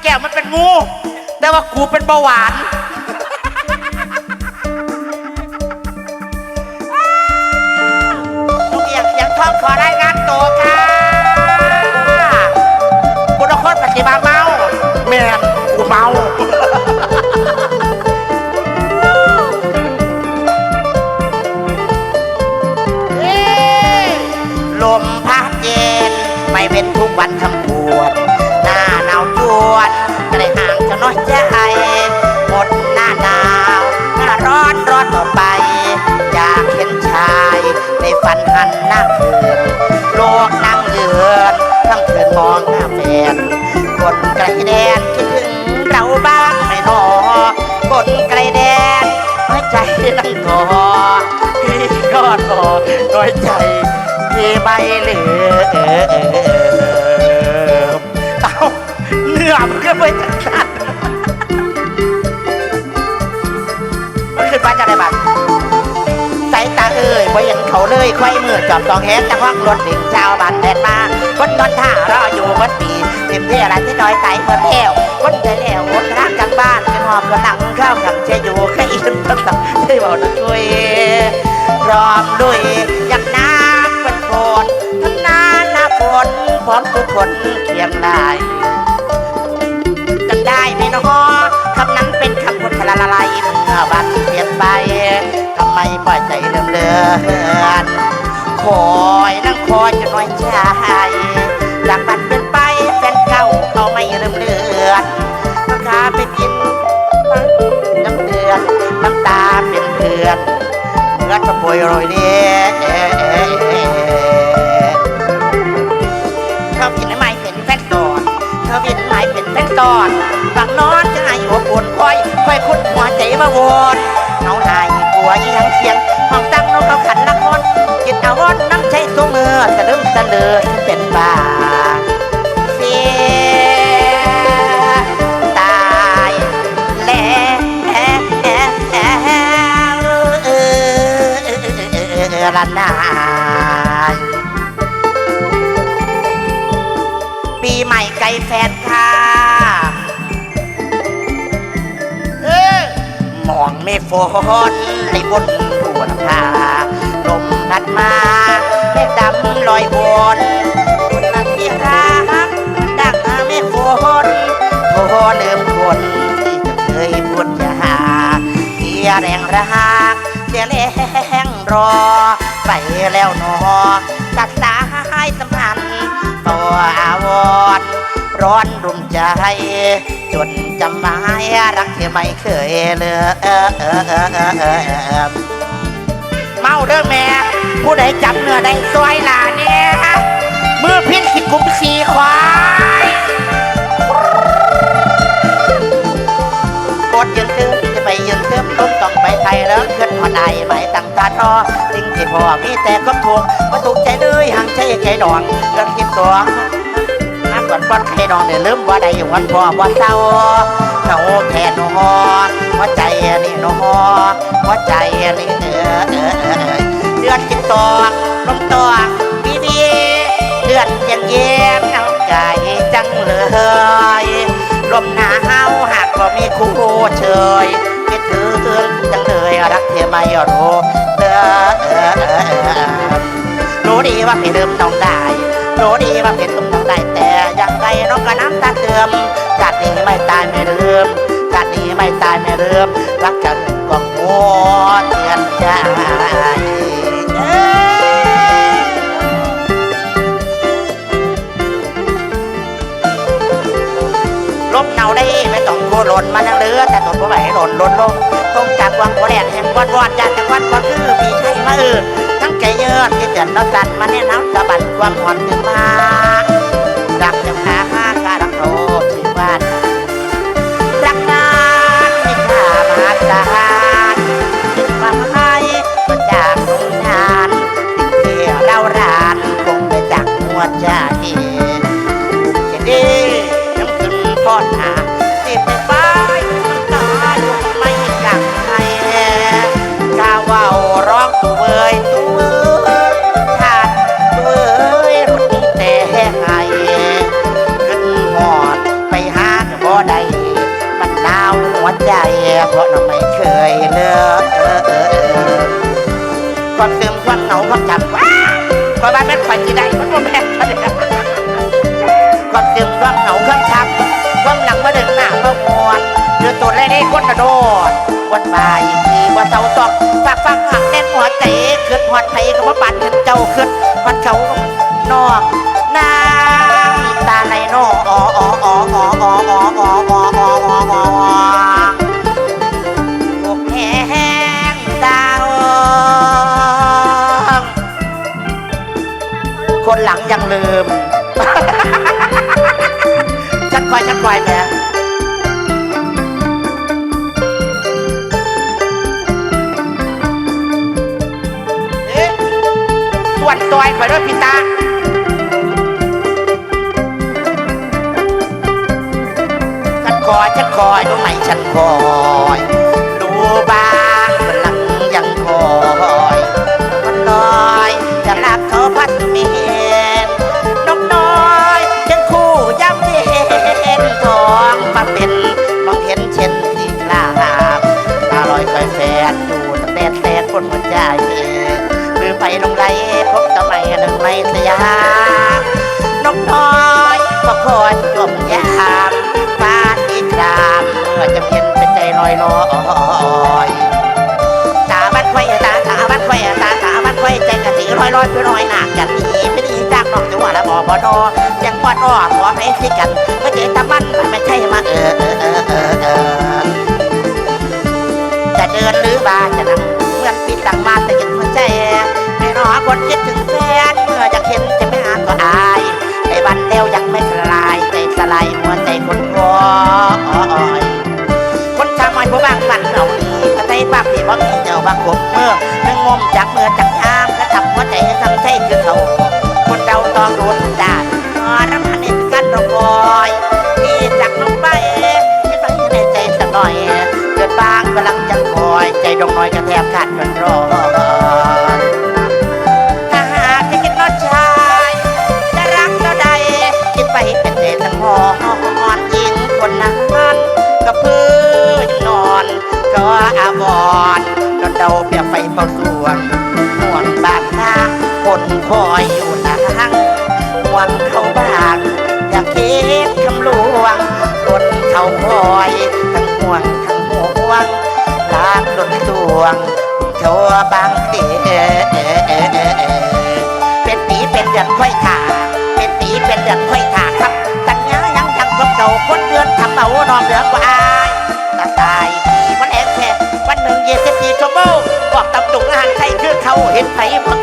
ก้วมันเป็นงูแต่ว่ากูเป็นเบาหวานลูกเอียงเสียงท้องขอรายงานตัวค่ะบุญคนปฏิบัติเมาแม่กูเมาลมพัดเย็นไม่เป็นทุกวันคำพูดหน้าหนาวจวนก็ได้ห่างจะน้อยใจหมดหน้าหนาวหน้าร้อนร้อนต่อไปอยากเห็นชายในฝันหันหน้าคืนโลกนั่งยืนทั้งคืนมองหน้าแฟนคนไกลแดนคิดถึงเราบ้างไม่หนอคนไกลแดนน้อยใจนั่งทอพี่ก็ทอน้อยใจที่ไม่เหลือเอาเนื้อมันก็ไปจัดการมันขึ้นมาจากไหนบ้างสายตาเอ่ยพอเห็นเขาเลยค่อยมือจอบตองแหงจะห้องรถดิ่งชาวบ้านแดดมาคนนอนท่ารออยู่วันปีเต็มที่อะไรที่น้อยใจเปิดแถวคนใจแล้วหดร่างจากบ้านเป็นหอบกระหนังข้าวขังเชยอยู่แค่อินตั้งแต่ที่บอกนะช่วยพร้อมด้วยอย่างน้ำเป็นฝนทั้งน้ำหน้าฝนพร้อมทุกคนเคียงรายจำได้ไหมน้องคำนั้นเป็นคำพูดละลายเมื่อวันเปลี่ยนไปทำไมปล่อยใจเลื่อมเลือนคอยนั่งคอยจนน้อยใจจากวันเป็นไปแฟนเก่าเขาไม่เลื่อมเลือนน้ำตาไปกินน้ำเดือดน้ำตาเป็นเพื่อนเมื่อจะป่วยโรยเดียเธอกินไม่เป็นแฟนตอนเธอกินไม่เป็นแฟนตอนฝังนอนจะให้หัวปวดคอยคุ้นหัวใจมาวนเขาหายกลัวยังเสียงห้องตั้งนกเขาขันละคนจิตอาวรน้ำใจตัวมือสะลึมสะเลือเป็นบ้าเสียตายแล้วละนายปีใหม่ไกลแฟนค่ะมองเมฆฝนในบนหัวผาลมพัดมาเมฆดำลอยบนคนละที่รักดังเมฆฝนโทลืมคนที่จะเคยพูดจะหาเสียแรงรักเสียแรงรอไปแล้วหนอตัดสายสัมพันธ์ต่ออาวรร้อนรุมใจจนจำหมายรักที่ไม่เคยเลืมเมาเด้อแม่ผู้ใดจับเนื้อได้ซอยหลาเนี่ยมือพิ้นขีดกุมสีควายกดยืนเติมจะไปยืนเติมต้นต้องไปไทยแล้วขึ้นพอได้ไหมตั้งตาทอสิ่งที่พ่อมีแต่ก็ถูกก็ถูกใจเลยห่างใจแค่ดองเกินคิดตัวก่อนป้อนไข่ดองเนี่ยลืมว่าใดอยู่วันพ่อว่าเศร้าเขาแทนหนอหัวใจนี่หนอหัวใจนี่เดือนจิตตอกลมตอกบีเดือนยังเย็นเอาใจจังเลยลมหนาวหากว่ามีคู่เชยคิดถึงจังเลยรักเธอไม่รู้รู้ดีว่าพี่ลืมต้องได้รู้ดีว่าพี่ลืมต้องได้แต่อย่างไรน้องก็น้ำตาเติมชาตินี้ไม่ตายไม่ลืมชาตินี้ไม่ตายไม่ลืมรักกันก็หัวเตียนใจลมหนาวได้ไม่ต้องโคหล่นมาทั้งเรือแต่ตนก็ไม่หล่นลงตรงจากวังโคแดดแห่งวันจากจังหวัดก็คือพี่ชัยมาทั้งใจเยอะที่เตือนเราสั่นมาแน่น้ำตะบันความหอนขึ้นมารักจะหาการรักโรชื่อบ้านรักนานมีค่ามหาศาลถึงมาให้ก็จากตรงนานสิ่งที่เรารานคงไปจากหัวใจจะดีน้ำขึ้นพอดหาที่ไปไปน้ำตาอยู่ไม่กลับใครก้าวว่าร้องตัวเอ่ยชาติตัวเอ่ยรุ่นแต่ไงขึ้นหอดไปหาบ่ ความซึมความเหงาความจำว้าเพราะว่าแม่นข่อยจีได้มันก็แม่นเขาเลยความซึมความเหงาความจำความหลังมาเดินหน้ามาหวนเดือดตัวได้คนกระโดดวันบ่ายทีวันเสาร์ตอกฝากฟังหักแน่นหัวใจขึ้นหอดไทยกับว่าปั่นขึ้นเจ้าขึ้นวัดเขานอกนางตาไหลนออกแห้งดาวคนหลังยังลืม ฉันคอยแม่ส่วนตัวไปด้วยพี่ตาฉันคอยรู้ไหมฉันคอยดูบ้างมันหลังยังคอยมันน้อยจะรักเขาพัดไม่เห็นนกน้อยยังคู่ย้ำเห็นทองมาเป็นมองเห็นเช่นที่กลาบตาลอยคอยแฟนดูตั้งแต่แสนคนหัวใจหรือไปลงไรพบทำไมหนึ่งไม่สยามนกน้อยก็คอยจมยามฟ้าที่กรามเมื่อจะเพียนเป็นใจลอยตาบ้านไข่ตาบ้านไข่ตาบ้านไข่ใจกะสีลอยไปลอยหนักกันนี้ไม่ดีจากนอกจังหวัดละบ่อนอยังปอดอ้อขอให้สิกันไม่เจตามันไม่ใช่มาจะเดินหรือบ้าจะนั่งเหมือนปีตั้งมาแต่ยังหัวใจไม่รอคนคิดถึงแฟนเมื่อจะเห็นจะไม่อ่านก็อายในวันเดียวยังไม่คลายใจสลายหัวใจคนคอยคนชาวมอยผู้บางฝันเหล่านี้พระใจปากที่บ่มีเจ้าบางขบเมื่อเงมจากเมื่อจากยามและทำหัวใจทำใจคือเขาคนเราต้องรู้ทุกด้านรำพันในกันรคอยที่จากลงไปที่ฝังในใจสักหน่อยเกิดบางกำลังจะคอยใจดงน้อยจะแทบขาดจนรอถ้าหากจะคิดนอชายจะรักก็ได้คิดไปเป็นเดชหอนยิงคนนั้นก็พื้นนอนก็อาวรก็เดาเปียกไฟเฝ้าสวงห่วงบางหน้าคนคอยอยู่หลังห่วงเขาบ้างอยากคิดคำลวงคนเขาคอยทั้งห่วงทั้งห่วงลากหล่นตวงโชว์บางทีเป็นปีเป็นเดือนค่อยขาเป็นปีเป็นเดือนค่อยขาครับสัญญายังจังพบเก่าคนเดือนทำเอานอนเหลือกว่าอายตาตายทีวันแอนแค่วันหนึ่ง24 ชั่วโมงบอกตำตุงอาหารไทยคือเขาเห็นไผ่พวก